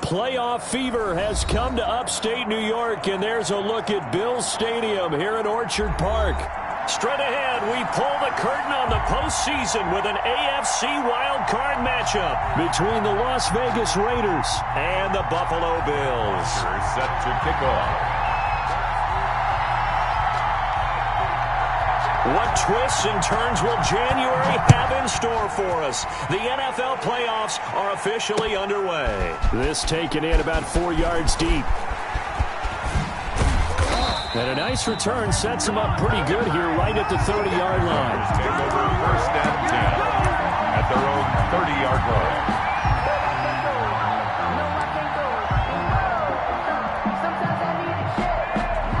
playoff fever has come to upstate New York, and there's a look at Bills Stadium here in Orchard Park. Straight ahead, we pull the curtain on the postseason with an AFC wildcard matchup between the Las Vegas Raiders and the Buffalo Bills. Set to kick off. What twists and turns will January have in store for us? The NFL playoffs are officially underway. This taken in about 4 yards deep. And a nice return sets him up pretty good here right at the 30-yard line. Take over first and 10 at their own 30-yard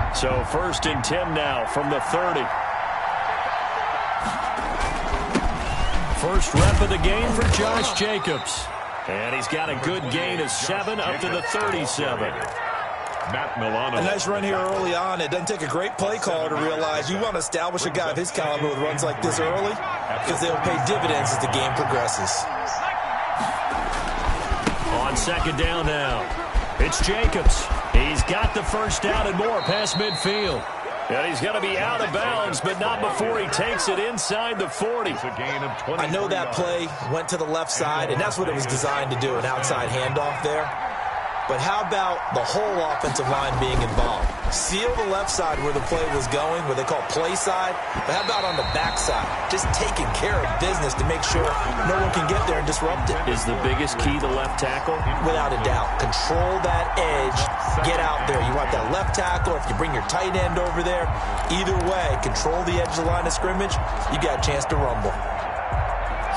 line. So first and 10 now from the 30. First rep of the game for Josh Jacobs. And he's got a good gain of 7 up to the 37. Matt Milano. A nice run here early on. It doesn't take a great play caller to realize you want to establish a guy of his caliber with runs like this early because they'll pay dividends as the game progresses. On second down now, it's Jacobs. He's got the first down and more past midfield. And he's going to be out of bounds, but not before he takes it inside the 40. It's a gain of 20. I know that play went to the left side, and that's what it was designed to do, an outside handoff there. But how about the whole offensive line being involved? Seal the left side where the play was going, what they call play side. But how about on the back side? Just taking care of business to make sure no one can get there and disrupt it. Is the biggest key the left tackle? Without a doubt. Control that edge. Get out there. You want that left tackle. If you bring your tight end over there, either way, control the edge of the line of scrimmage. You got a chance to rumble.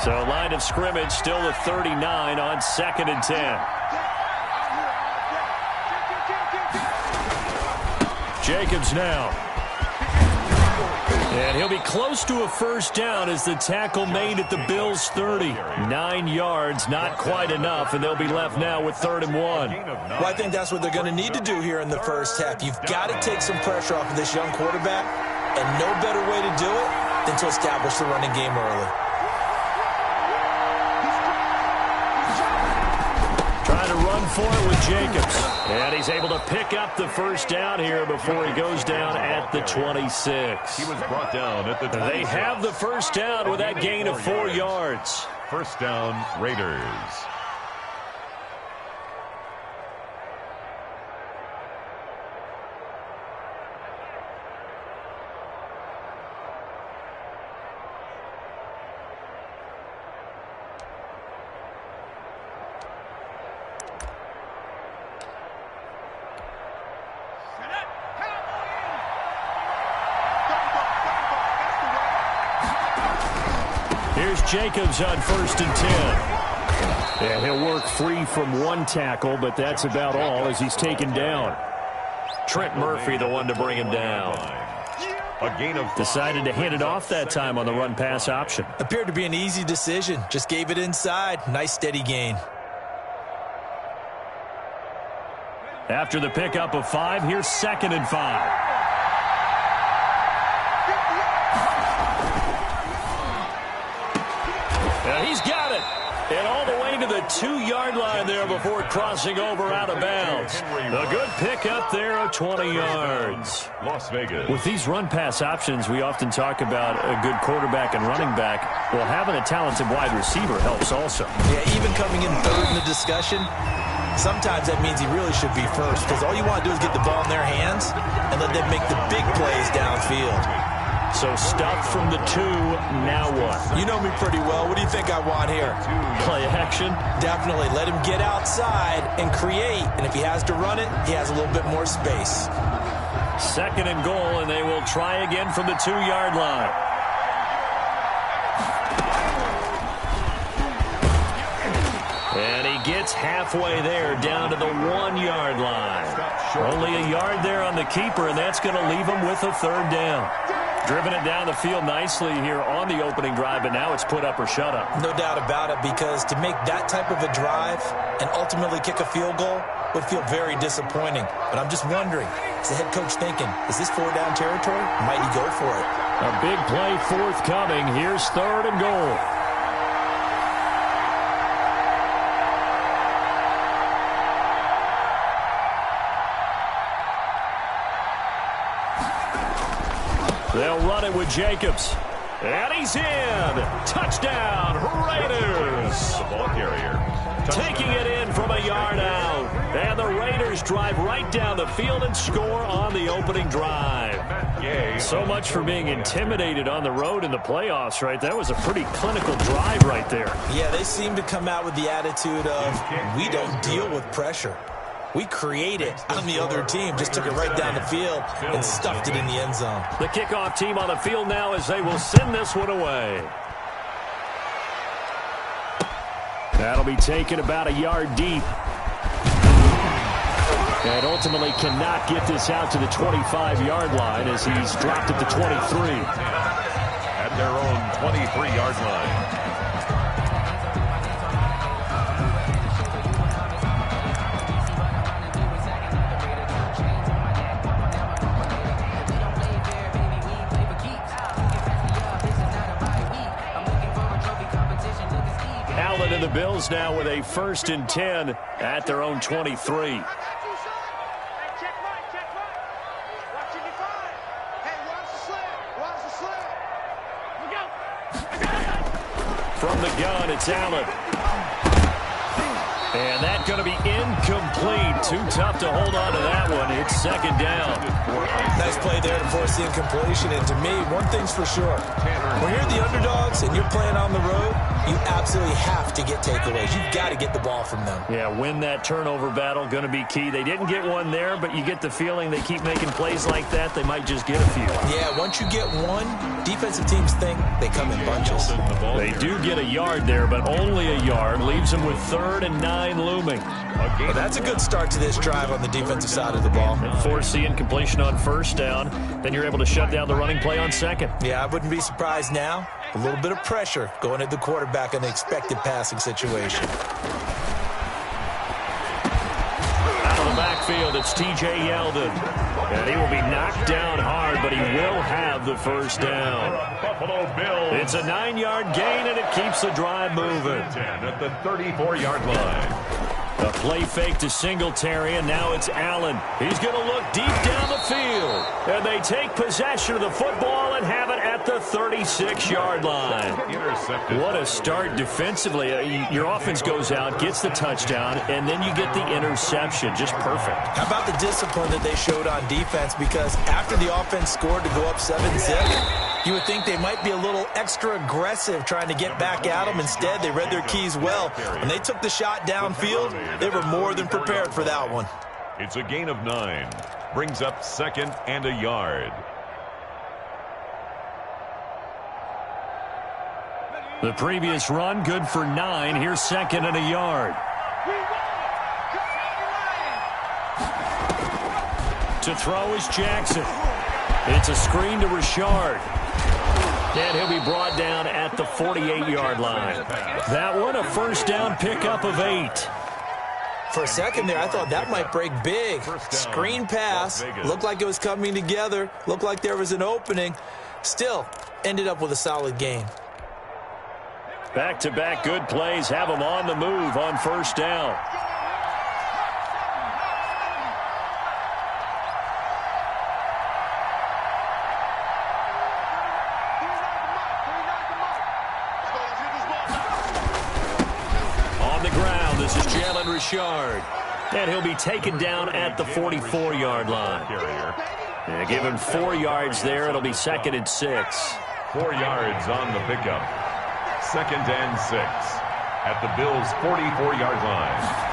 So line of scrimmage still the 39 on second and 10. Jacobs now. And he'll be close to a first down as the tackle made at the Bills' 30. 9 yards, not quite enough, and they'll be left now with 3rd and 1. Well, I think that's what they're going to need to do here in the first half. You've got to take some pressure off of this young quarterback, and no better way to do it than to establish the running game early. Trying to run for it with Jacobs. And he's able to pick up the first down here before he goes down at the 26. He was brought down at the 26. They have the first down with that gain of 4 yards. First down, Raiders. Here's Jacobs on first and 10. And he'll work free from one tackle, but that's about all as he's taken down. Trent Murphy, the one to bring him down. A gain of 5. Decided to hand it off that time on the run-pass option. Appeared to be an easy decision. Just gave it inside. Nice steady gain. After the pickup of 5, here's 2nd and 5. He's got it. And all the way to the 2-yard line there before crossing over out of bounds. A good pickup there of 20 yards. Las Vegas. With these run-pass options, we often talk about a good quarterback and running back. Well, having a talented wide receiver helps also. Yeah, even coming in third in the discussion, sometimes that means he really should be first because all you want to do is get the ball in their hands and let them make the big plays downfield. So stuff from the 2, now what? You know me pretty well. What do you think I want here? Play action? Definitely. Let him get outside and create. And if he has to run it, he has a little bit more space. 2nd and goal, and they will try again from the 2-yard line. And he gets halfway there down to the 1-yard line. Only a yard there on the keeper, and that's going to leave him with a 3rd down. Driven it down the field nicely here on the opening drive, but now it's put up or shut up. No doubt about it, because to make that type of a drive and ultimately kick a field goal would feel very disappointing. But I'm just wondering, is the head coach thinking, is this 4-down territory? Might he go for it? A big play forthcoming. Here's 3rd and goal. They'll run it with Jacobs. And he's in. Touchdown, Raiders. The ball carrier. Taking it in from a yard out. And the Raiders drive right down the field and score on the opening drive. So much for being intimidated on the road in the playoffs, right? That was a pretty clinical drive right there. Yeah, they seem to come out with the attitude of, we don't deal with pressure. We create it on the other team. Just took it right down the field and stuffed it in the end zone. The kickoff team on the field now as they will send this one away. That'll be taken about a yard deep. And ultimately cannot get this out to the 25-yard line as he's dropped at the 23. At their own 23-yard line. Allen and the Bills now with a 1st and 10 at their own 23. From the gun, it's Allen. And that's going to be incomplete. Too tough to hold on to that one. It's 2nd down. Nice play there to force the incompletion. And to me, one thing's for sure. When you're the underdogs and you're playing on the road, you absolutely have to get takeaways. You've got to get the ball from them. Yeah, win that turnover battle, going to be key. They didn't get one there, but you get the feeling they keep making plays like that, they might just get a few. Yeah, once you get one, defensive teams think they come in bunches. They do get a yard there, but only a yard. Leaves them with 3rd and 9 looming. Well, that's a good start to this drive on the defensive side of the ball. Force the incompletion on 1st down. Then you're able to shut down the running play on 2nd. Yeah, I wouldn't be surprised now. A little bit of pressure going at the quarterback in the expected passing situation. Out of the backfield, it's T.J. Yeldon. And he will be knocked down hard, but he will have the 1st down. Buffalo Bills. It's a 9-yard gain, and it keeps the drive moving. 10 at the 34-yard line. A play fake to Singletary, and now it's Allen. He's going to look deep down the field. And they take possession of the football and have it at the 36-yard line. Intercepted. What a start defensively. Your offense goes out, gets the touchdown, and then you get the interception. Just perfect. How about the discipline that they showed on defense? Because after the offense scored to go up 7-zip, you would think they might be a little extra aggressive trying to get back at them. Instead, they read their keys well. When they took the shot downfield, they were more than prepared for that one. It's a gain of 9. Brings up 2nd and a yard. The previous run, good for 9. Here's 2nd and a yard. To throw is Jackson. It's a screen to Richard. And he'll be brought down at the 48-yard line. That one, a 1st down pickup of 8. For a second there, I thought that might break big. Screen pass. Looked like it was coming together. Looked like there was an opening. Still, ended up with a solid gain. Back-to-back good plays have them on the move on 1st down. Richard. And he'll be taken down at the 44-yard line. Yeah, give him 4 yards there. It'll be 2nd and 6. 4 yards on the pickup. 2nd and 6 at the Bills' 44-yard line.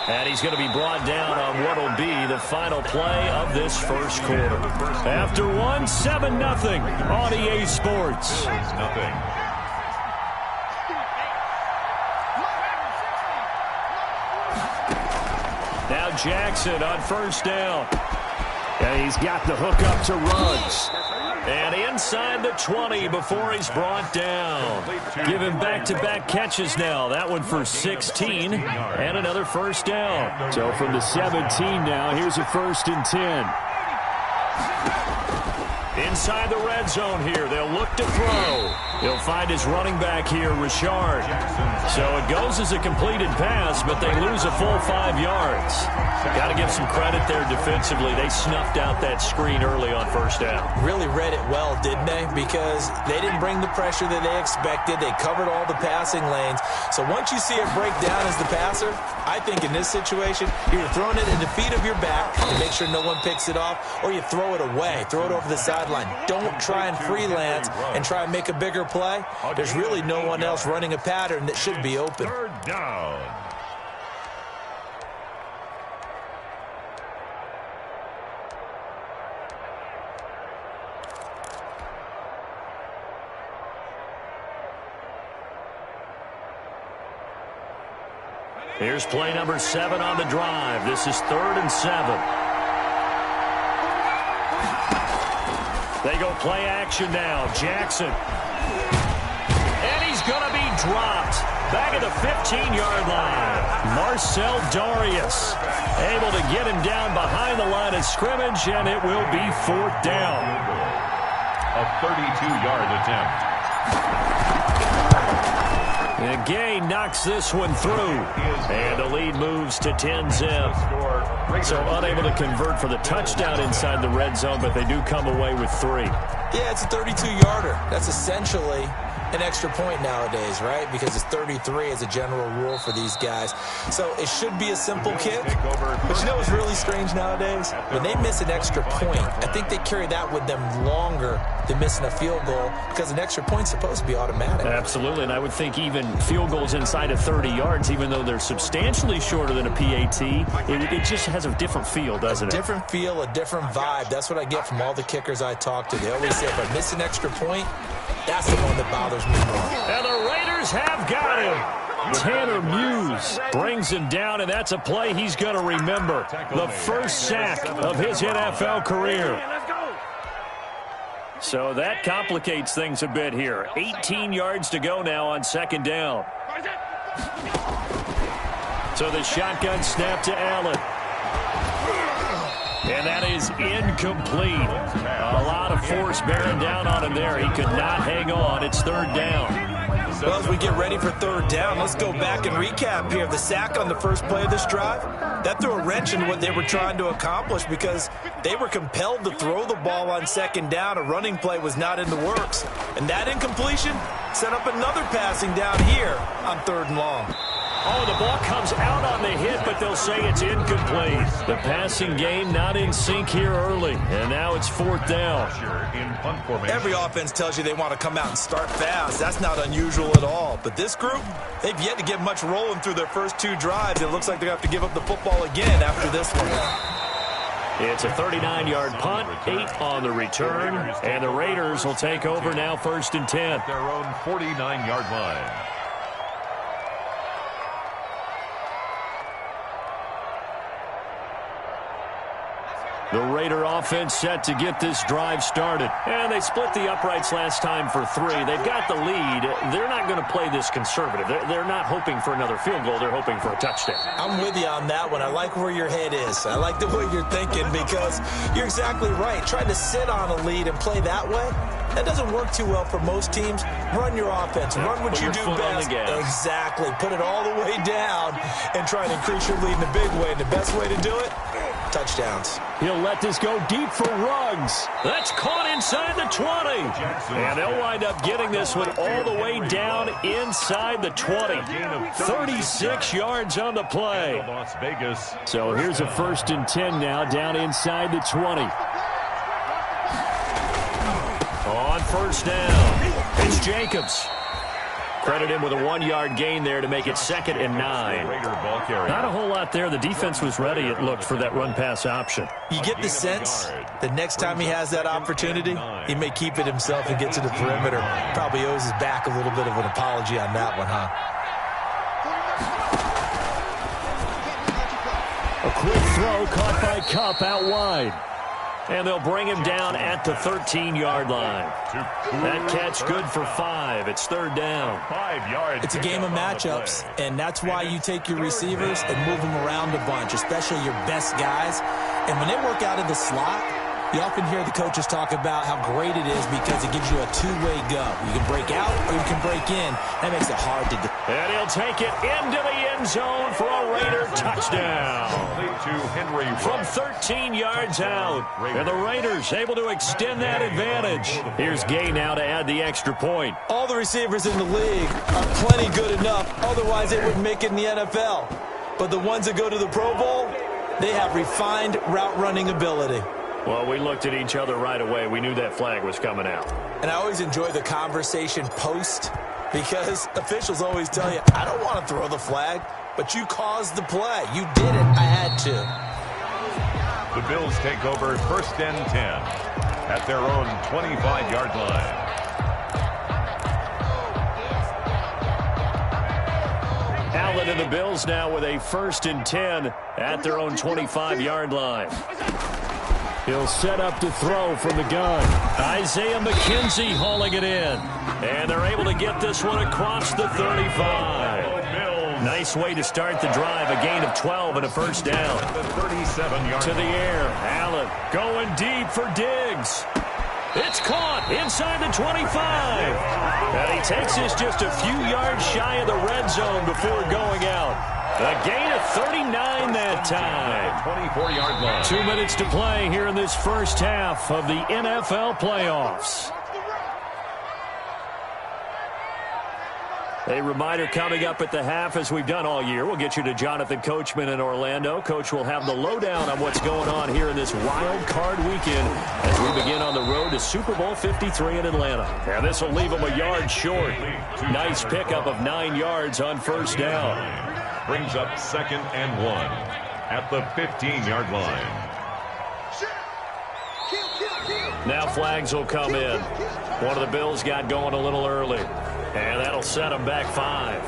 And he's going to be brought down on what will be the final play of this 1st quarter. After one, 7-0 on EA Sports. Nothing. Now Jackson on 1st down. And he's got the hook up to Ruggs. And inside the 20 before he's brought down. Give him back-to-back catches now. That one for 16 and another 1st down. So from the 17 now, here's a 1st and 10. inside the red zone here. They'll look to throw. He'll find his running back here, Richard. So it goes as a completed pass, but they lose a full 5 yards. Got to give some credit there defensively. They snuffed out that screen early on first down. Really read it well, didn't they? Because they didn't bring the pressure that they expected. They covered all the passing lanes. So once you see it break down as the passer, I think in this situation, you're throwing it in the feet of your back to make sure no one picks it off, or you throw it away, throw it over the sideline. Don't try and freelance and try and make a bigger play. There's really no one else running a pattern that should be open. Third down. Here's play number 7 on the drive. This is 3rd and 7. They go play action now. Jackson. And he's going to be dropped. Back at the 15-yard line. Marcel Darius able to get him down behind the line of scrimmage, and it will be 4th down. A 32-yard attempt. And Gay knocks this one through. And the lead moves to 10-zip. So unable to convert for the touchdown inside the red zone, but they do come away with 3. Yeah, it's a 32-yarder. That's essentially an extra point nowadays, right? Because it's 33 as a general rule for these guys. So it should be a simple kick. But you know what's really strange nowadays? When they miss an extra point, I think they carry that with them longer than missing a field goal, because an extra point's supposed to be automatic. Absolutely, and I would think even field goals inside of 30 yards, even though they're substantially shorter than a PAT, it just has a different feel, doesn't it? A different feel, a different vibe. That's what I get from all the kickers I talk to. They always say, if I miss an extra point, that's the one that bothers me more. And the Raiders have got him. Tanner Muse brings him down, and that's a play he's going to remember. The first sack of his NFL career. So that complicates things a bit here. 18 yards to go now on 2nd down. So the shotgun snap to Allen. And that is incomplete. A lot of force bearing down on him there. He could not hang on. It's 3rd down. Well, as we get ready for 3rd down, let's go back and recap here. The sack on the first play of this drive, that threw a wrench in what they were trying to accomplish, because they were compelled to throw the ball on 2nd down. A running play was not in the works. And that incompletion set up another passing down here on 3rd and long. Oh, the ball comes out on the hit, but they'll say it's incomplete. The passing game not in sync here early, and now it's 4th down. Every offense tells you they want to come out and start fast. That's not unusual at all. But this group, they've yet to get much rolling through their first 2 drives. It looks like they're going to have to give up the football again after this one. It's a 39-yard punt, 8 on the return, and the Raiders will take over now 1st and 10. Their own 49-yard line. The Raider offense set to get this drive started. And they split the uprights last time for 3. They've got the lead. They're not going to play this conservative. They're not hoping for another field goal. They're hoping for a touchdown. I'm with you on that one. I like where your head is. I like the way you're thinking, because you're exactly right. Trying to sit on a lead and play that way, that doesn't work too well for most teams. Run your offense. Run what you do best. Exactly. Put it all the way down and try and increase your lead in a big way. And the best way to do it, touchdowns. He'll let this go deep for Ruggs. That's caught inside the 20. And they'll wind up getting this one all the way down inside the 20. 36 yards on the play. So here's a 1st and 10 now, down inside the 20. On 1st down, it's Jacobs. Credit him with a 1-yard gain there to make it 2nd and 9. Not a whole lot there. The defense was ready, it looked, for that run-pass option. You get the sense that next time he has that opportunity, he may keep it himself and get to the perimeter. Probably owes his back a little bit of an apology on that one, huh? A quick throw caught by Kupp out wide. And they'll bring him down at the 13-yard line. That catch good for 5. It's 3rd down. 5 yards. It's a game of matchups, and that's why you take your receivers and move them around a bunch, especially your best guys. And when they work out of the slot, You often hear the coaches talk about how great it is because it gives you a two-way go. You can break out or you can break in. That makes it hard to do. And he'll take it into the end zone for a Raider touchdown. From 13 yards out. And the Raiders able to extend that advantage. Here's Gay now to add the extra point. All the receivers in the league are plenty good enough. Otherwise, they wouldn't make it in the NFL. But the ones that go to the Pro Bowl, they have refined route running ability. Well, we looked at each other right away. We knew that flag was coming out. And I always enjoy the conversation post because officials always tell you, I don't want to throw the flag, but you caused the play. You did it. I had to. The Bills take over 1st and 10 at their own 25-yard line. Allen and the Bills now with a 1st and 10 at their own 25-yard line. He'll set up to throw from the gun. Isaiah McKenzie hauling it in. And they're able to get this one across the 35. Nice way to start the drive. A gain of 12 and a first down. To the air. Allen going deep for Diggs. It's caught inside the 25. And he takes this just a few yards shy of the red zone before going out. A gain of 39 that time. 24-yard line. 2 minutes to play here in this first half of the NFL playoffs. A reminder coming up at the half, as we've done all year. We'll get you to Jonathan Coachman in Orlando. Coach will have the lowdown on what's going on here in this wild card weekend as we begin on the road to Super Bowl 53 in Atlanta. And this will leave them a yard short. Nice pickup of 9 yards on first down. Brings up 2nd and 1 at the 15-yard line. Now flags will come in. One of the Bills got going a little early. And that'll set them back 5.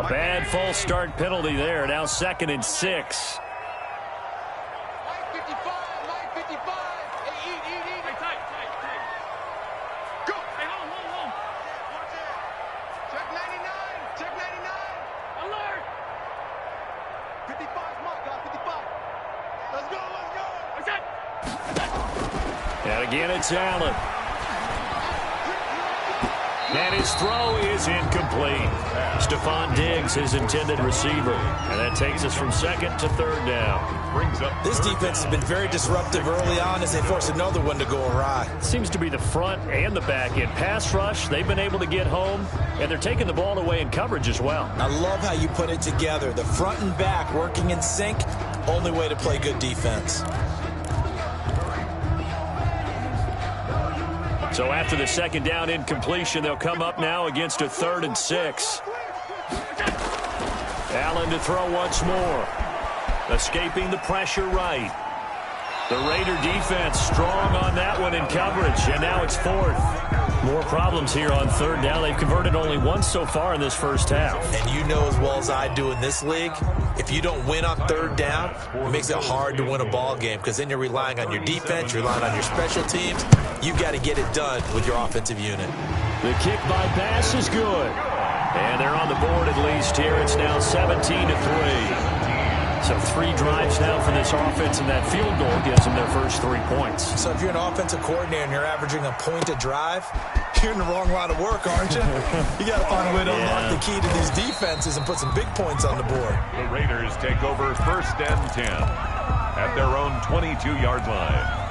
A bad false start penalty there. Now 2nd and 6. And again, it's Allen. And his throw is incomplete. Stephon Diggs, his intended receiver. And that takes us from 2nd to 3rd down. This defense has been very disruptive early on as they force another one to go awry. Seems to be the front and the back end. Pass rush, they've been able to get home, and they're taking the ball away in coverage as well. I love how you put it together. The front and back working in sync, only way to play good defense. So after the 2nd down incompletion, they'll come up now against a 3rd and 6. Allen to throw once more. Escaping the pressure right. The Raider defense strong on that one in coverage, and now it's 4th. More problems here on 3rd down. They've converted only once so far in this first half. And you know as well as I do in this league, if you don't win on 3rd down, it makes it hard to win a ball game because then you're relying on your defense, you're relying on your special teams. You've got to get it done with your offensive unit. The kick by pass is good. And they're on the board at least here. It's now 17-3. So 3 drives now for this offense, and that field goal gives them their first 3 points. So if you're an offensive coordinator and you're averaging a point a drive, you're in the wrong line of work, aren't you? You got to find a way to unlock the key to these defenses and put some big points on the board. The Raiders take over 1st and 10 at their own 22-yard line.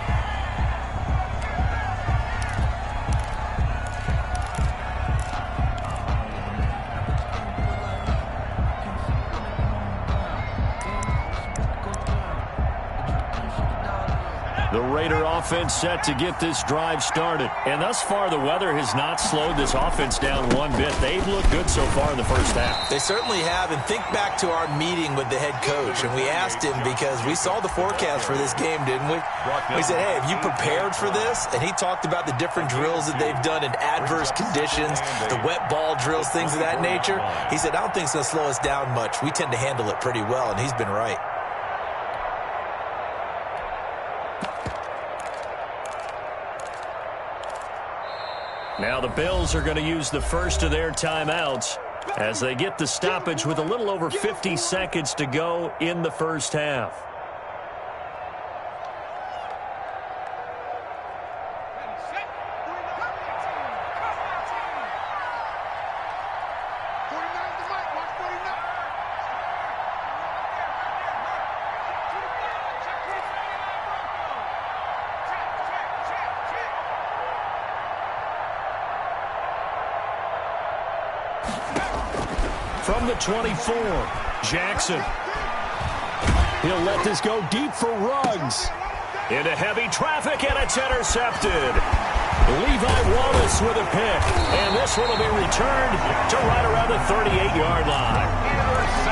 The Raider offense set to get this drive started. And thus far, the weather has not slowed this offense down one bit. They've looked good so far in the first half. They certainly have. And think back to our meeting with the head coach. And we asked him because we saw the forecast for this game, didn't we? We said, hey, have you prepared for this? And he talked about the different drills that they've done in adverse conditions, the wet ball drills, things of that nature. He said, I don't think it's going to slow us down much. We tend to handle it pretty well, and he's been right. Now the Bills are going to use the first of their timeouts as they get the stoppage with a little over 50 seconds to go in the first half. From the 24, Jackson. He'll let this go deep for Ruggs. Into heavy traffic, and it's intercepted. Levi Wallace with a pick. And this one will be returned to right around the 38-yard line.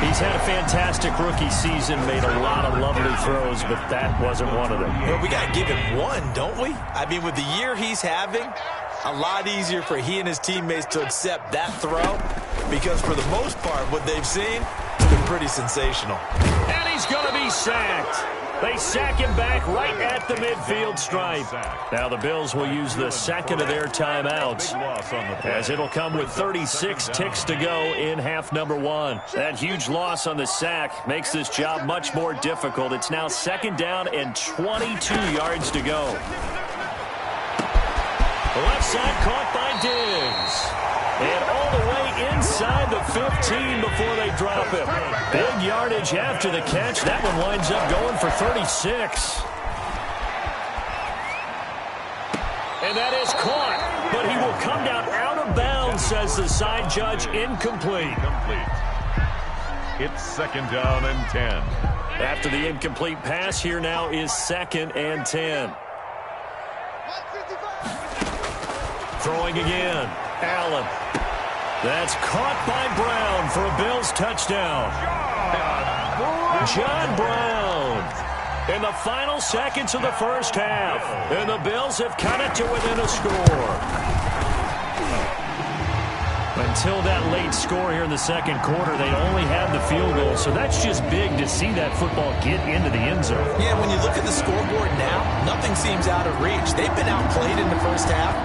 He's had a fantastic rookie season, made a lot of lovely throws, but that wasn't one of them. Well, we got to give him one, don't we? I mean, with the year he's having, a lot easier for he and his teammates to accept that throw, because for the most part, what they've seen has been pretty sensational. And he's going to be sacked. They sack him back right at the midfield stripe. Now the Bills will use the second of their timeouts, as it'll come with 36 ticks to go in half number one. That huge loss on the sack makes this job much more difficult. It's now second down and 22 yards to go. The left side caught by Diggs. And all the way inside the 15 before they drop him. Big yardage after the catch. That one winds up going for 36. And that is caught. But he will come down out of bounds, says the side judge. Incomplete. It's second down and 10. After the incomplete pass, here now is second and 10. Throwing again. Allen. That's caught by Brown for a Bills touchdown. John Brown. In the final seconds of the first half. And the Bills have cut it to within a score. Until that late score here in the second quarter, they only had the field goal. So that's just big to see that football get into the end zone. Yeah, when you look at the scoreboard now, nothing seems out of reach. They've been outplayed in the first half.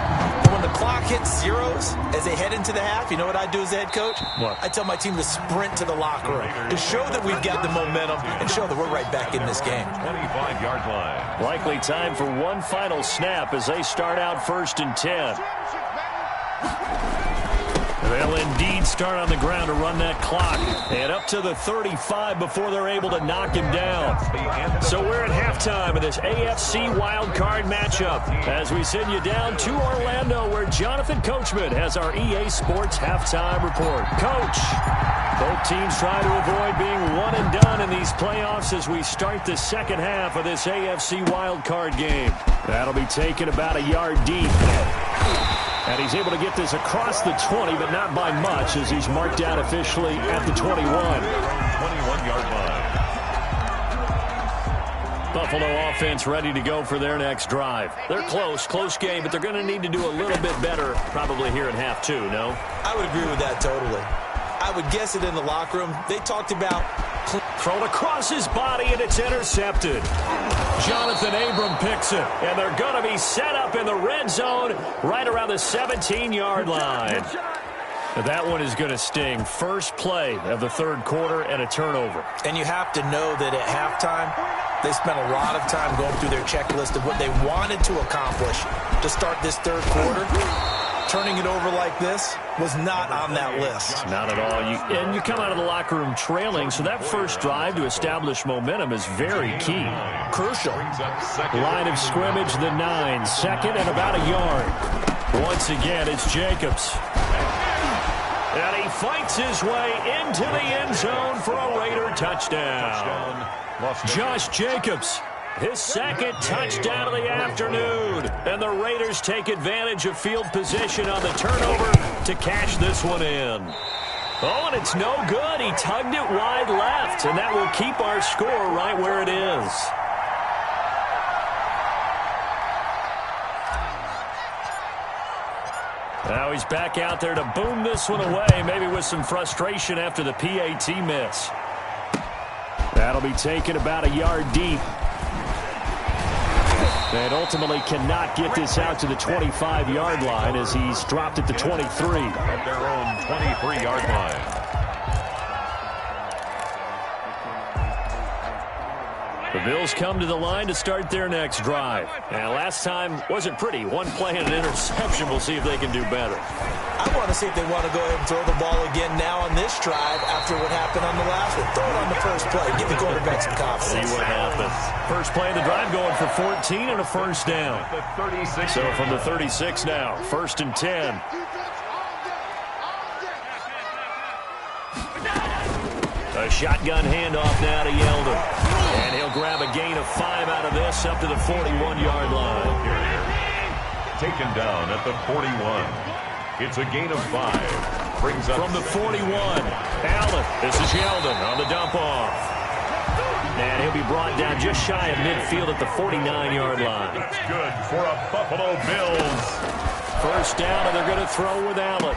And when the clock hits zeros as they head into the half, you know what I do as the head coach? What? I tell my team to sprint to the locker room to show that we've got the momentum and show that we're right back in this game. 25-yard line. Likely time for one final snap as they start out first and 10. They'll indeed start on the ground to run that clock. And up to the 35 before they're able to knock him down. So we're at halftime of this AFC wildcard matchup as we send you down to Orlando, where Jonathan Coachman has our EA Sports halftime report. Coach, both teams try to avoid being one and done in these playoffs as we start the second half of this AFC wildcard game. That'll be taken about a yard deep. And he's able to get this across the 20, but not by much, as he's marked out officially at the 21. 21-yard line. Buffalo offense ready to go for their next drive. They're close game, but they're going to need to do a little bit better probably here in half two, no? I would agree with that totally. I would guess it in the locker room. They talked about... Thrown across his body, and it's intercepted. Jonathan Abram picks it, and they're going to be set up in the red zone right around the 17-yard line. That one is going to sting. First play of the third quarter and a turnover. And you have to know that at halftime, they spent a lot of time going through their checklist of what they wanted to accomplish to start this third quarter. Turning it over like this was not on that list. Not at all. And you come out of the locker room trailing, so that first drive to establish momentum is very key. Crucial. Line of scrimmage, the 9. Second and about a yard. Once again, it's Jacobs. And he fights his way into the end zone for a Raider touchdown. Josh Jacobs. His second touchdown of the afternoon. And the Raiders take advantage of field position on the turnover to cash this one in. Oh, and it's no good. He tugged it wide left, and that will keep our score right where it is. Now he's back out there to boom this one away, maybe with some frustration after the PAT miss. That'll be taken about a yard deep. And ultimately cannot get this out to the 25-yard line as he's dropped at the 23. At their own 23-yard line. The Bills come to the line to start their next drive. And last time wasn't pretty. One play and an interception. We'll see if they can do better. I want to see if they want to go ahead and throw the ball again now on this drive after what happened on the last one. Throw it on the first play. Give the quarterback some confidence. See what happens. First play of the drive going for 14 and a first down. So from the 36 now, 1st and 10. A shotgun handoff now to Yeldon. And he'll grab a gain of 5 out of this up to the 41-yard line. Taken down at the 41. It's a gain of 5. Brings up from the 41. Allen. This is Yeldon on the dump off. And he'll be brought down just shy of midfield at the 49-yard line. That's good for a Buffalo Bills. First down, and they're going to throw with Allen.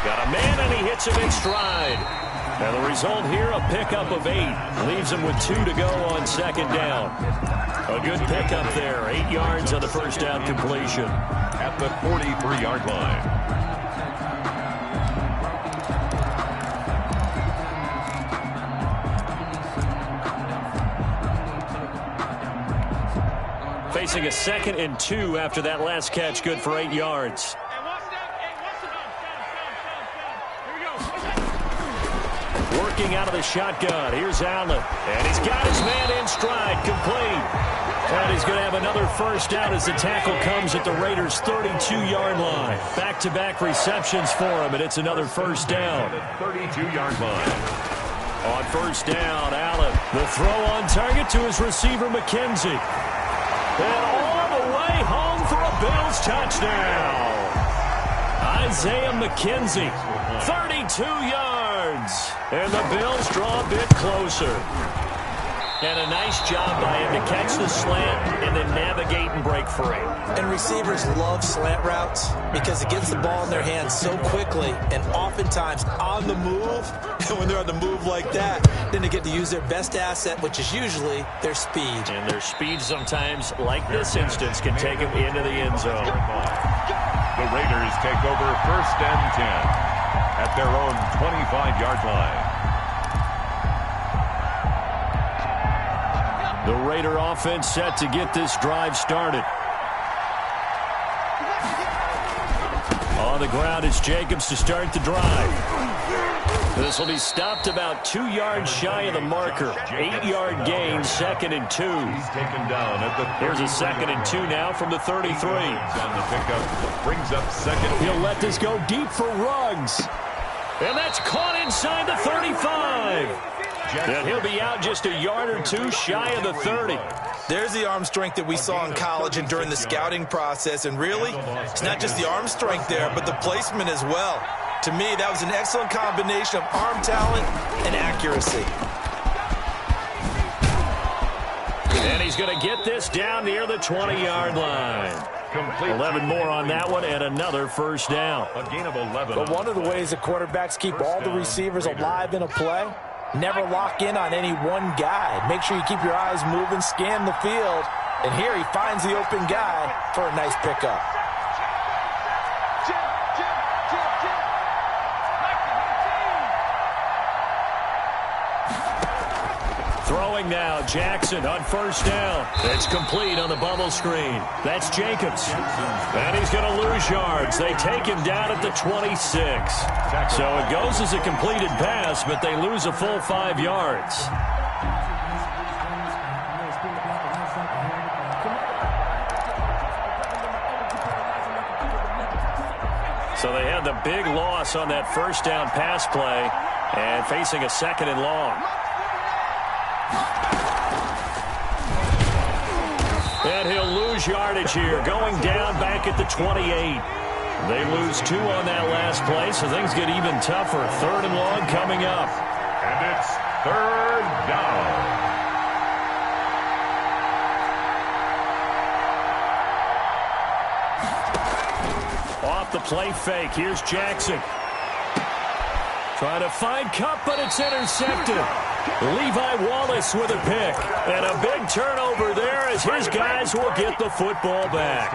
Got a man, and he hits him in stride. And the result here, a pickup of 8. Leaves him with 2 to go on second down. A good pickup there. 8 yards on the first down completion. At the 43-yard line. Facing a 2nd and 2 after that last catch, good for 8 yards. Working out of the shotgun. Here's Allen. And he's got his man in stride. Complete. And he's going to have another first down as the tackle comes at the Raiders' 32-yard line. Back-to-back receptions for him, and it's another first down. 32-yard line. On first down, Allen. The throw on target to his receiver, McKenzie. And all the way home for a Bills touchdown. Isaiah McKenzie, 32 yards. And the Bills draw a bit closer. And a nice job by him to catch the slant and then navigate and break free. And receivers love slant routes because it gets the ball in their hands so quickly and oftentimes on the move. And when they're on the move like that, then they get to use their best asset, which is usually their speed. And their speed sometimes, like this instance, can take them into the end zone. The Raiders take over 1st and 10 at their own 25-yard line. The Raider offense set to get this drive started. On the ground is Jacobs to start the drive. This will be stopped about 2 yards shy of the marker. 8-yard gain, 2nd and 2. He's taken down at the 33. Here's a 2nd and 2 now from the 33. On the pickup, brings up 2nd. He'll let this go deep for Ruggs. And that's caught inside the 35. And he'll be out just a yard or 2 shy of the 30. There's the arm strength that we saw in college and during the scouting process. And really, it's not just the arm strength there, but the placement as well. To me, that was an excellent combination of arm talent and accuracy. And he's going to get this down near the 20-yard line. 11 more on that one and another first down. A gain of 11. But one of the ways the quarterbacks keep all the receivers alive in a play, never lock in on any one guy. Make sure you keep your eyes moving, scan the field. And here he finds the open guy for a nice pickup. Throwing now, Jackson on first down. It's complete on the bubble screen. That's Jacobs. And he's going to lose yards. They take him down at the 26. So it goes as a completed pass, but they lose a full 5 yards. So they had the big loss on that first down pass play and facing a 2nd and long. And he'll lose yardage here, going down back at the 28. They lose 2 on that last play, so things get even tougher. 3rd and long coming up. And it's 3rd down. Off the play fake, here's Jackson. Trying to find Kupp, but it's intercepted. Levi Wallace with a pick. And a big turnover there as as his guys will get the football back.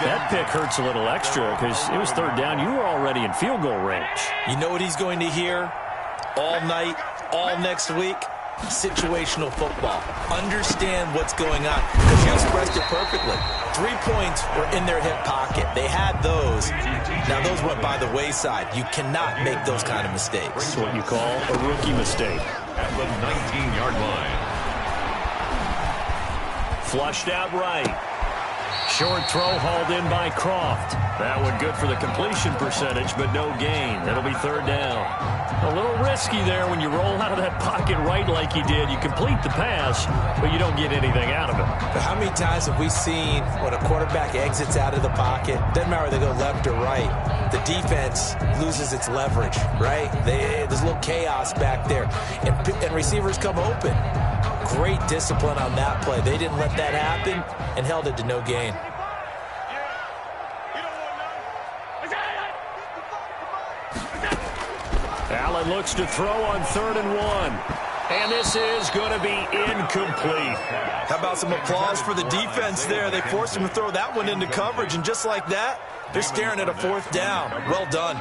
That pick hurts a little extra because it was third down. You were already in field goal range. You know what he's going to hear all night, all next week? Situational football. Understand what's going on. Because you expressed it perfectly. 3 points were in their hip pocket. They had those. Now, those went by the wayside. You cannot make those kind of mistakes. That's what you call a rookie mistake. At the 19-yard line. Flushed out right. Short throw hauled in by Croft. That one good for the completion percentage, but no gain. That'll be third down. A little risky there when you roll out of that pocket right like you did. You complete the pass, but you don't get anything out of it. But how many times have we seen when a quarterback exits out of the pocket, doesn't matter whether they go left or right, the defense loses its leverage, right? There's a little chaos back there, and receivers come open. Great discipline on that play. They didn't let that happen and held it to no gain. Allen looks to throw on 3rd and 1. And this is going to be incomplete. How about some applause for the defense there? They forced him to throw that one into coverage, and just like that, they're staring at a 4th down. Well done.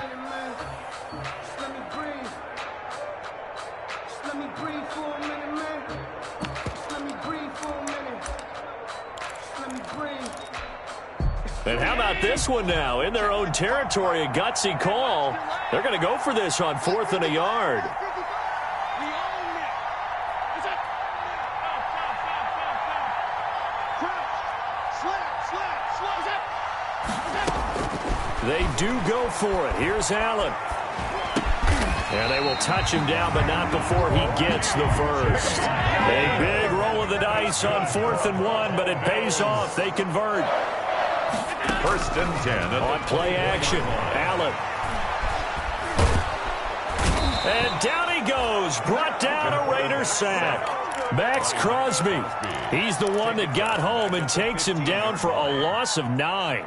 And how about this one now? In their own territory, a gutsy call. They're going to go for this on 4th and a yard. They do go for it. Here's Allen. And they will touch him down, but not before he gets the first. A big roll of the dice on 4th and 1, but it pays off. They convert. 1st and 10. On play action, Allen. And down he goes. Brought down a Raider sack. Max Crosby. He's the one that got home and takes him down for a loss of 9.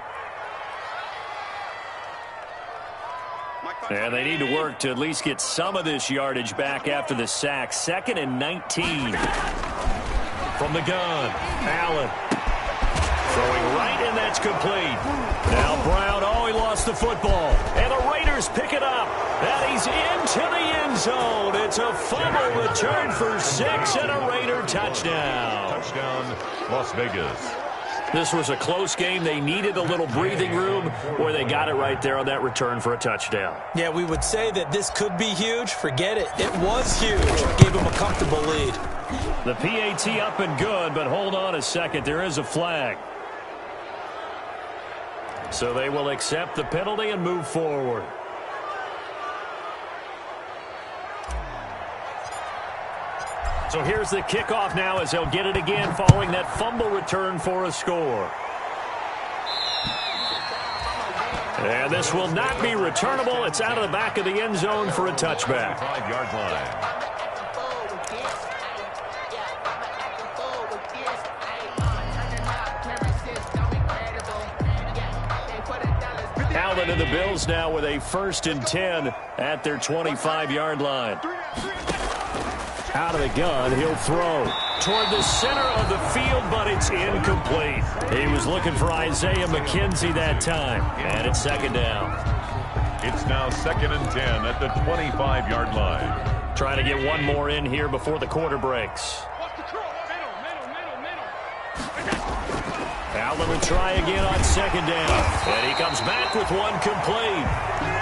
And they need to work to at least get some of this yardage back after the sack. 2nd and 19. From the gun, Allen. Throwing right, and that's complete. Now Brown, he lost the football. And the Raiders pick it up. And he's into the end zone. It's a fumble return for 6 and a Raider touchdown. Touchdown, Las Vegas. This was a close game. They needed a little breathing room, or they got it right there on that return for a touchdown. Yeah, we would say that this could be huge. Forget it. It was huge. Gave them a comfortable lead. The PAT up and good, but hold on a second. There is a flag. So they will accept the penalty and move forward. So here's the kickoff now as they'll get it again following that fumble return for a score. And this will not be returnable. It's out of the back of the end zone for a touchback. 5-yard line. Allen and the Bills now with a 1st and 10 at their 25-yard line. Out of the gun, he'll throw toward the center of the field, but it's incomplete. He was looking for Isaiah McKenzie that time, and it's 2nd down. It's now 2nd and 10 at the 25-yard line. Trying to get one more in here before the quarter breaks. Allen will try again on 2nd down. And he comes back with one complete.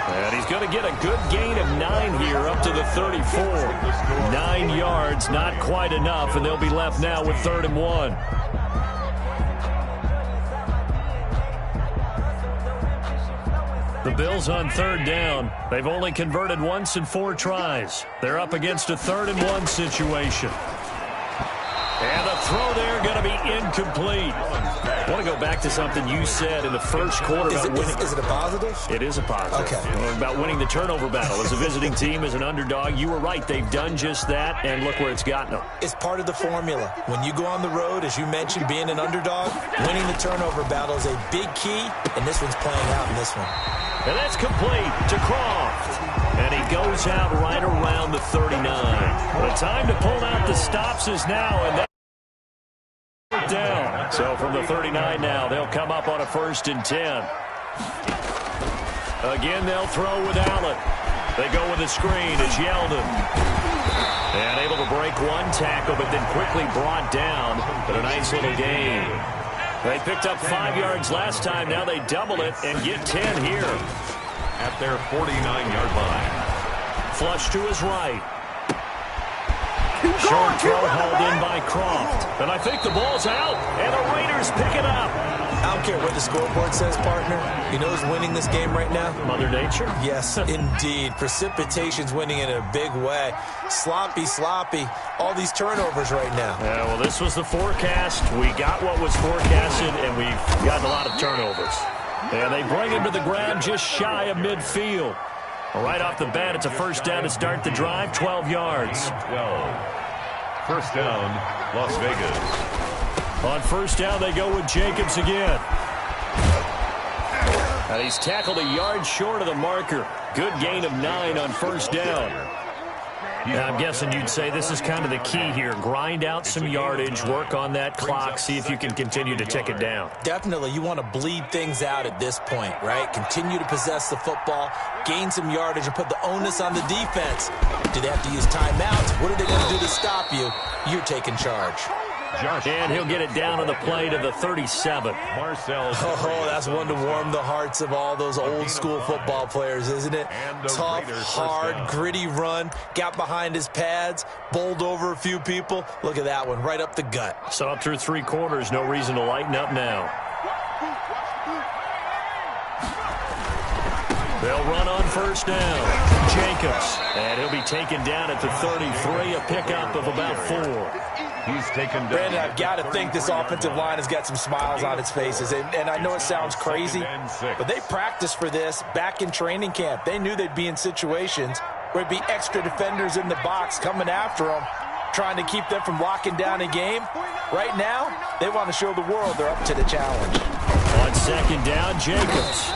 And he's going to get a good gain of 9 here up to the 34. 9 yards, not quite enough, and they'll be left now with 3rd and 1. The Bills on 3rd down. They've only converted once in 4 tries. They're up against a 3rd and 1 situation. And the throw there going to be incomplete. I want to go back to something you said in the first quarter about winning. Is it a positive? It is a positive. Okay. About winning the turnover battle. As a visiting team, as an underdog, you were right. They've done just that, and look where it's gotten them. It's part of the formula. When you go on the road, as you mentioned, being an underdog, winning the turnover battle is a big key, and this one's playing out in this one. And that's complete to Croft. And he goes out right around the 39. The time to pull out the stops is now, and down. So from the 39 now, they'll come up on a 1st and 10. Again, they'll throw with Allen. They go with the screen. It's Yeldon. And able to break one tackle, but then quickly brought down. But a nice little gain. They picked up 5 yards last time. Now they double it and get 10 here. At their 49-yard line. Flush to his right. Short throw hauled in by Croft. And I think the ball's out. And the Raiders pick it up. I don't care what the scoreboard says, partner. You know who's winning this game right now? Mother Nature? Yes, indeed. Precipitation's winning in a big way. Sloppy. All these turnovers right now. Yeah, well, this was the forecast. We got what was forecasted, and we've gotten a lot of turnovers. And they bring him to the ground just shy of midfield. Right off the bat, it's a 1st down to start the drive, 12 yards. 12. 1st down, Las Vegas. On 1st down, they go with Jacobs again. And he's tackled a yard short of the marker. Good gain of 9 on 1st down. Now, I'm guessing you'd say this is kind of the key here. Grind out some yardage, work on that clock, see if you can continue to tick it down. Definitely. You want to bleed things out at this point, right? Continue to possess the football, gain some yardage, and put the onus on the defense. Do they have to use timeouts? What are they going to do to stop you? You're taking charge. And he'll get it down on the play to the 37. Oh, that's one to warm the hearts of all those old school football players, isn't it? Tough, hard, gritty run. Got behind his pads, bowled over a few people. Look at that one, right up the gut. So up through 3 quarters, no reason to lighten up now. They'll run on 1st down. Jacobs. And he'll be taken down at the 33, a pickup of about 4. He's taken down. Brandon, I've got to think this offensive line has got some smiles on its faces. And I know it sounds crazy, but they practiced for this back in training camp. They knew they'd be in situations where it'd be extra defenders in the box coming after them, trying to keep them from locking down a game. Right now, they want to show the world they're up to the challenge. On 2nd down, Jacobs.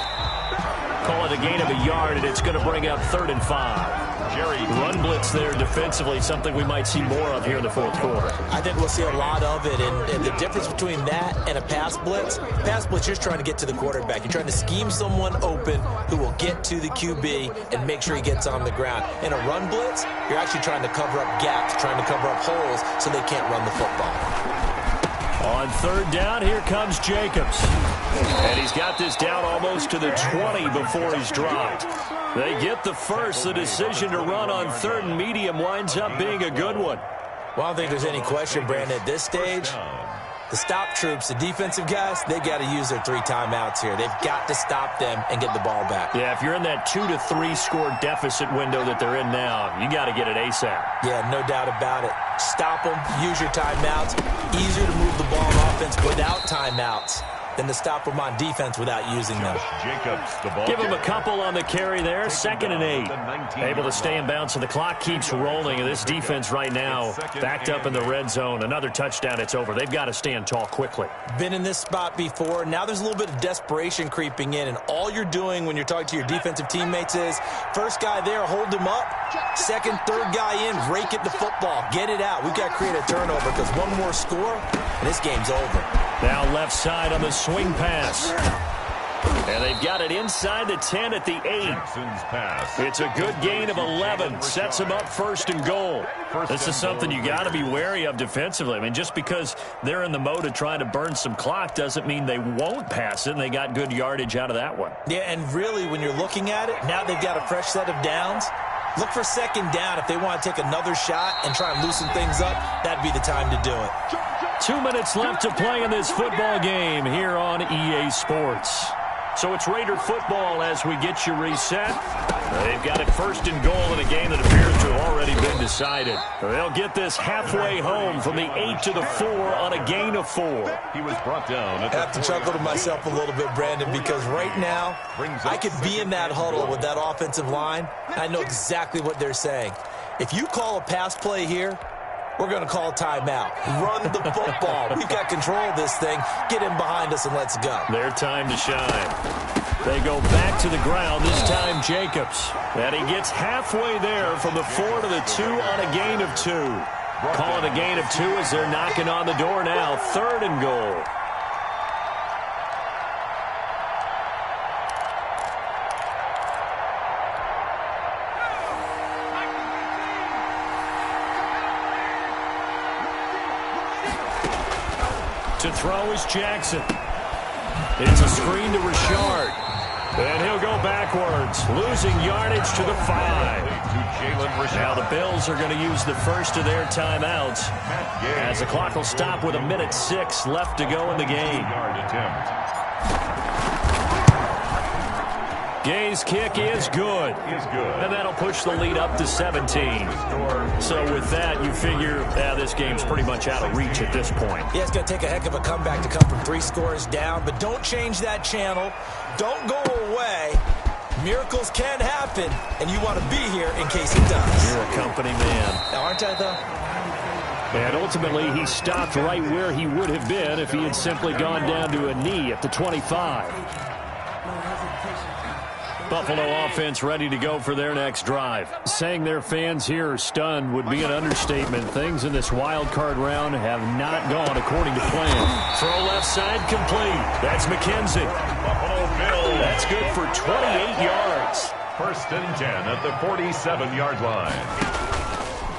Call it a gain of a yard, and it's going to bring up 3rd and 5. Run blitz there defensively, something we might see more of here in the 4th quarter. I think we'll see a lot of it, and the difference between that and a pass blitz, you're just trying to get to the quarterback. You're trying to scheme someone open who will get to the QB and make sure he gets on the ground. In a run blitz, you're actually trying to cover up gaps, trying to cover up holes so they can't run the football. On 3rd down, here comes Jacobs. And he's got this down almost to the 20 before he's dropped. They get the first. The decision to run on 3rd and medium winds up being a good one. Well, I don't think there's any question, Brandon, at this stage. The stop troops, the defensive guys, they got to use their 3 timeouts here. They've got to stop them and get the ball back. Yeah, if you're in that 2 to 3 score deficit window that they're in now, you got to get it ASAP. Yeah, no doubt about it. Stop them, use your timeouts. Easier to move the ball on offense without timeouts than to stop them on defense without using them. Jacobs, the ball. Give him a couple on the carry there. 2nd and 8. Able to stay in bounds, so the clock keeps rolling. And this defense right now backed up in the red zone. Another touchdown, it's over. They've got to stand tall quickly. Been in this spot before. Now there's a little bit of desperation creeping in. And all you're doing when you're talking to your defensive teammates is, first guy there, hold him up. 2nd, 3rd guy in, rake it to football. Get it out. We've got to create a turnover because one more score, and this game's over. Now left side on the swing pass. And they've got it inside the 10 at the 8. Pass. It's a good gain of 11. Sets them up 1st and goal. This is something you got to be wary of defensively. I mean, just because they're in the mode of trying to burn some clock doesn't mean they won't pass it, and they got good yardage out of that one. Yeah, and really, when you're looking at it, now they've got a fresh set of downs. Look for 2nd down. If they want to take another shot and try and loosen things up, that'd be the time to do it. 2 minutes left to play in this football game here on EA Sports. So it's Raider football as we get you reset. They've got it 1st and goal in a game that appears to have already been decided. They'll get this halfway home from the 8 to the 4 on a gain of 4. He was brought down. I have to chuckle to myself a little bit, Brandon, because right now I could be in that huddle with that offensive line. I know exactly what they're saying. If you call a pass play here, we're going to call timeout. Run the football. We've got control of this thing. Get in behind us and let's go. Their time to shine. They go back to the ground, this time Jacobs. And he gets halfway there from the 4 to the 2 on a gain of 2. Call it a gain of 2 as they're knocking on the door now. 3rd and goal. To throw is Jackson. It's a screen to Richard. And he'll go backwards, losing yardage to the 5. Now the Bills are going to use the first of their timeouts as the clock will stop with 1:06 left to go in the game. Gay's kick is good. And that'll push the lead up to 17. So with that, you figure this game's pretty much out of reach at this point. Yeah, it's going to take a heck of a comeback to come from 3 scores down, but don't change that channel. Don't go away. Miracles can happen, and you want to be here in case it does. You're a company man. Aren't I, though? And ultimately, he stopped right where he would have been if he had simply gone down to a knee at the 25. Buffalo offense ready to go for their next drive. Saying their fans here are stunned would be an understatement. Things in this wild card round have not gone according to plan. Throw left side complete. That's McKenzie. Buffalo Bills. That's good for 28 yards. 1st and 10 at the 47-yard line.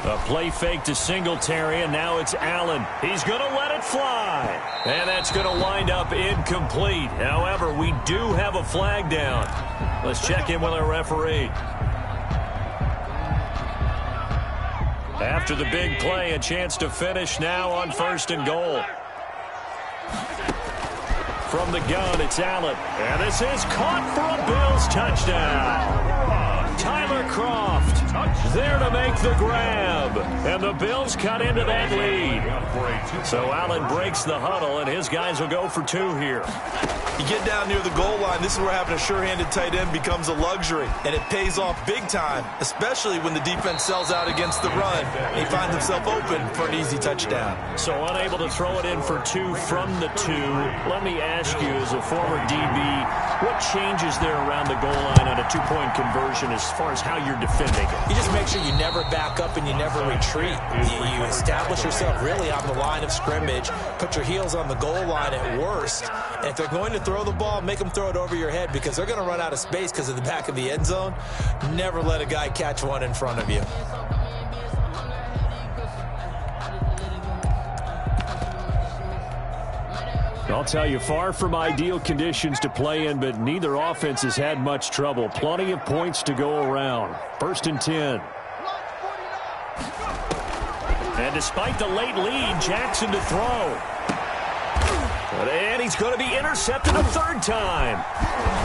A play fake to Singletary, and now it's Allen. He's going to let it fly. And that's going to wind up incomplete. However, we do have a flag down. Let's check in with our referee. After the big play, a chance to finish now on 1st and goal. From the gun, it's Allen. And this is caught for a Bills touchdown. Tyler Croft there to make the grab. And the Bills cut into that lead. So Allen breaks the huddle, and his guys will go for 2 here. You get down near the goal line, this is where having a sure-handed tight end becomes a luxury. And it pays off big time, especially when the defense sells out against the run. He finds himself open for an easy touchdown. So unable to throw it in for 2 from the 2. Let me ask you, as a former DB, what changes there around the goal line on a 2-point conversion as far as how you're defending it? You just make sure you never back up and you never retreat. You establish yourself really on the line of scrimmage, put your heels on the goal line at worst, and if they're going to throw the ball, make them throw it over your head because they're going to run out of space because of the back of the end zone. Never let a guy catch one in front of you. I'll tell you, far from ideal conditions to play in, but neither offense has had much trouble. Plenty of points to go around. 1st and 10. And despite the late lead, Jackson to throw. And he's going to be intercepted a 3rd time.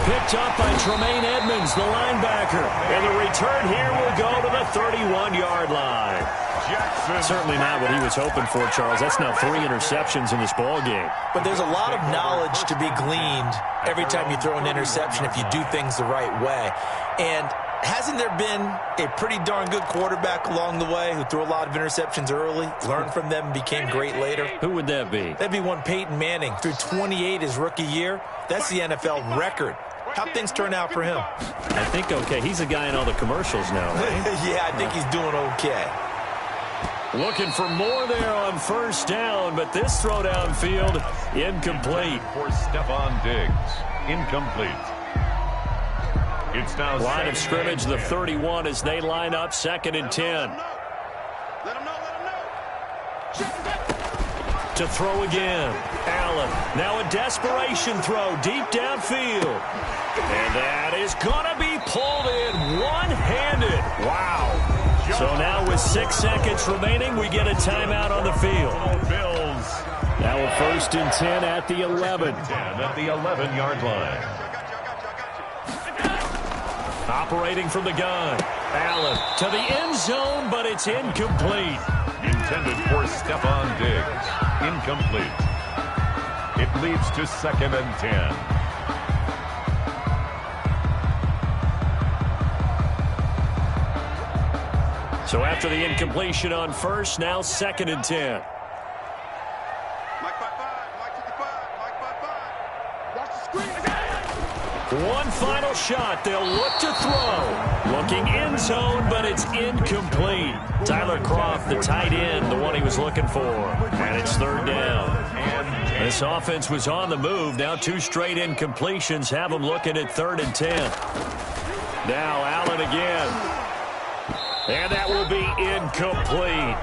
Picked up by Tremaine Edmonds, the linebacker. And the return here will go to the 31-yard line. Jackson. Certainly not what he was hoping for, Charles. That's now 3 interceptions in this ball game. But there's a lot of knowledge to be gleaned every time you throw an interception if you do things the right way. And hasn't there been a pretty darn good quarterback along the way who threw a lot of interceptions early, learned from them, and became great later? Who would that be? That'd be one Peyton Manning. Threw 28 his rookie year. That's the NFL record. How'd things turn out for him? I think okay. He's a guy in all the commercials now, right? Yeah, I think he's doing okay. Looking for more there on 1st down, but this throw downfield, incomplete. For Stephon Diggs, incomplete. It's now line of scrimmage, the 31 as they line up 2nd and 10. Let him know. To throw again, Allen. Now a desperation throw deep downfield. And that is going to be pulled in one-handed. Wow. So now with 6 seconds remaining, we get a timeout on the field. Bills. Now a 1st and 10 at the 11. 10 at the 11-yard line. Operating from the gun. Allen to the end zone, but it's incomplete. Intended for Stephon Diggs. Incomplete. It leads to 2nd and 10. So after the incompletion on 1st, now 2nd and 10. Mike 5-5. Mike to the 5. Mike 5-5. Watch the screen. One final shot. They'll look to throw. Looking end zone, but it's incomplete. Tyler Kroft, the tight end, the one he was looking for. And it's third down. This offense was on the move. Now 2 straight incompletions have them looking at 3rd and 10. Now Allen again. And that will be incomplete.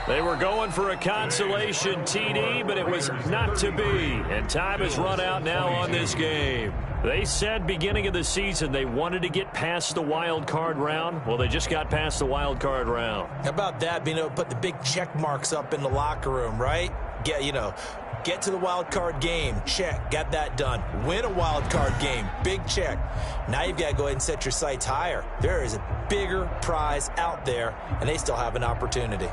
They were going for a consolation TD, but it was not to be. And time has run out now on this game. They said beginning of the season they wanted to get past the wild card round. Well, they just got past the wild card round. How about that, being able to put the big check marks up in the locker room, right? Get to the wild card game, check, got that done. Win a wild card game, big check. Now you've got to go ahead and set your sights higher. There is a bigger prize out there, and they still have an opportunity.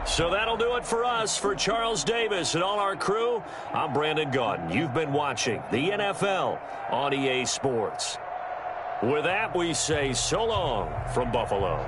So that'll do it for us. For Charles Davis and all our crew, I'm Brandon Gaudin. You've been watching the NFL on EA Sports. With that, we say so long from Buffalo.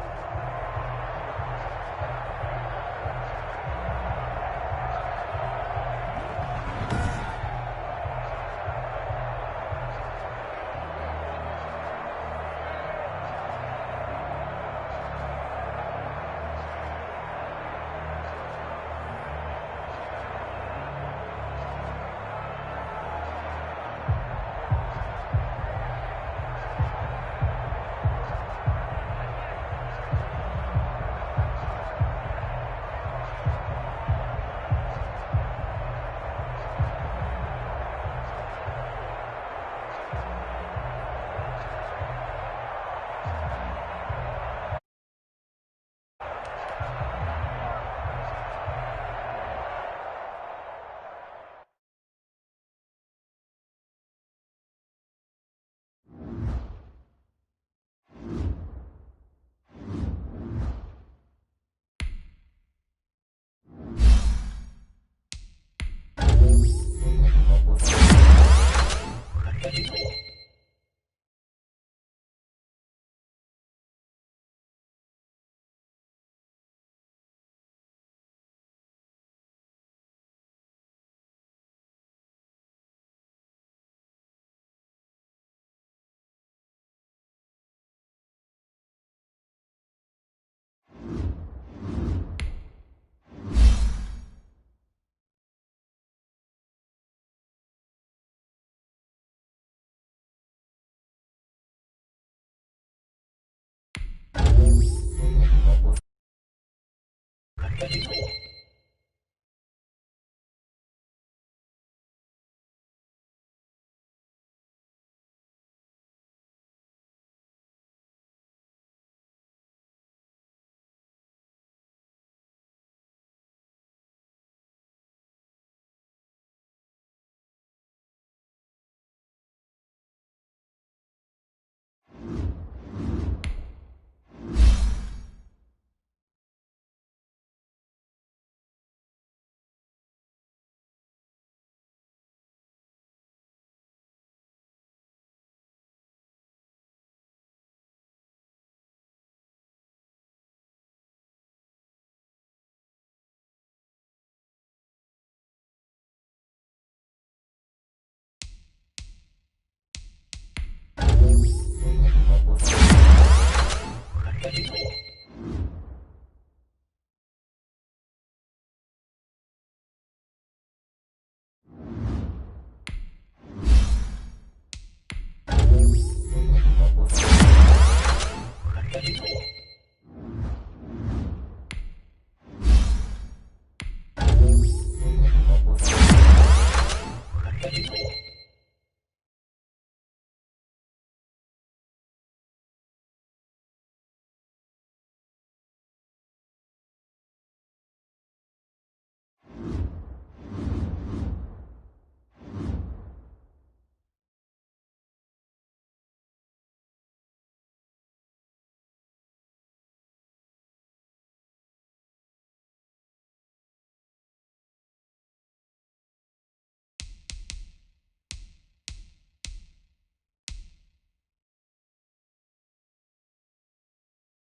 Thank you.